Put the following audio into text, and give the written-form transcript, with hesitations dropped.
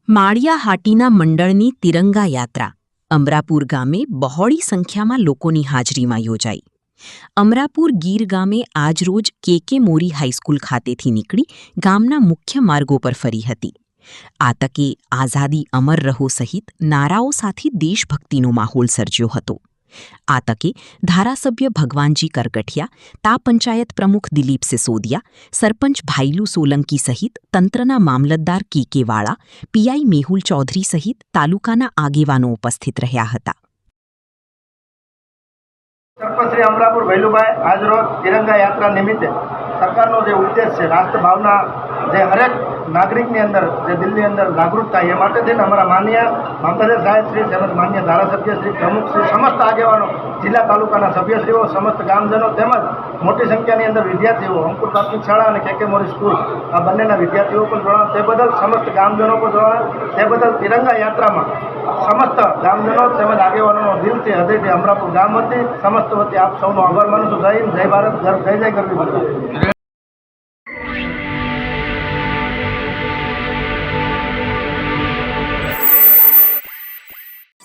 માળિયા હાટીના મંડળની તિરંગા યાત્રા અમરાપુર ગામે બહોળી સંખ્યામાં લોકોની હાજરીમાં યોજાઈ। અમરાપુર ગીર ગામે આજરોજ કે મોરી હાઈસ્કૂલ ખાતેથી નીકળી ગામના મુખ્ય માર્ગો પર ફરી હતી। આ તકે આઝાદી અમર રહો સહિત નારાઓ સાથે દેશભક્તિનો માહોલ સર્જ્યો હતો। આ તકે ધારાસભ્ય ભગવાનજી કરગઠિયા, તા પંચાયત પ્રમુખ દિલીપ સિસોદિયા, સરપંચ ભાઈલુ સોલંકી સહિત તંત્રના મામલતદાર કે વાળા, પીઆઈ મેહુલ ચૌધરી સહિત તાલુકાના આગેવાનો ઉપસ્થિત રહ્યા હતા। સરપંચ શ્રી અમરાપુર ભૈલુભાઈ આજરોજ તિરંગા યાત્રા નિમિત્તે સરકારનો જે ઉદ્દેશ છે રાષ્ટ્ર ભાવના જે હરેક નાગરિકની અંદર જે દિલની અંદર જાગૃત થાય એ માટે થઈને અમારા માનનીય મામલતદાર સાહેબ શ્રી તેમજ માન્ય ધારાસભ્ય શ્રી પ્રમુખ શ્રી સમસ્ત આગેવાનો જિલ્લા તાલુકાના સભ્યશ્રીઓ સમસ્ત ગામજનો તેમજ મોટી સંખ્યાની અંદર વિદ્યાર્થીઓ અંકુર પ્રાથમિક શાળા અને કે મોરી સ્કૂલ આ બંનેના વિદ્યાર્થીઓ પણ જોડાયા। તે બદલ સમસ્ત ગામજનો પણ જોડાયા। તે બદલ તિરંગા યાત્રામાં સમસ્ત ગામજનો તેમજ આગેવાનોનો દિલથી હૃદયથી અમરાપુર ગામ વતી સમસ્ત વતી આપ સૌનો આભાર માનું છું। જય હિન્દ, જય ભારત, જય ગરવી.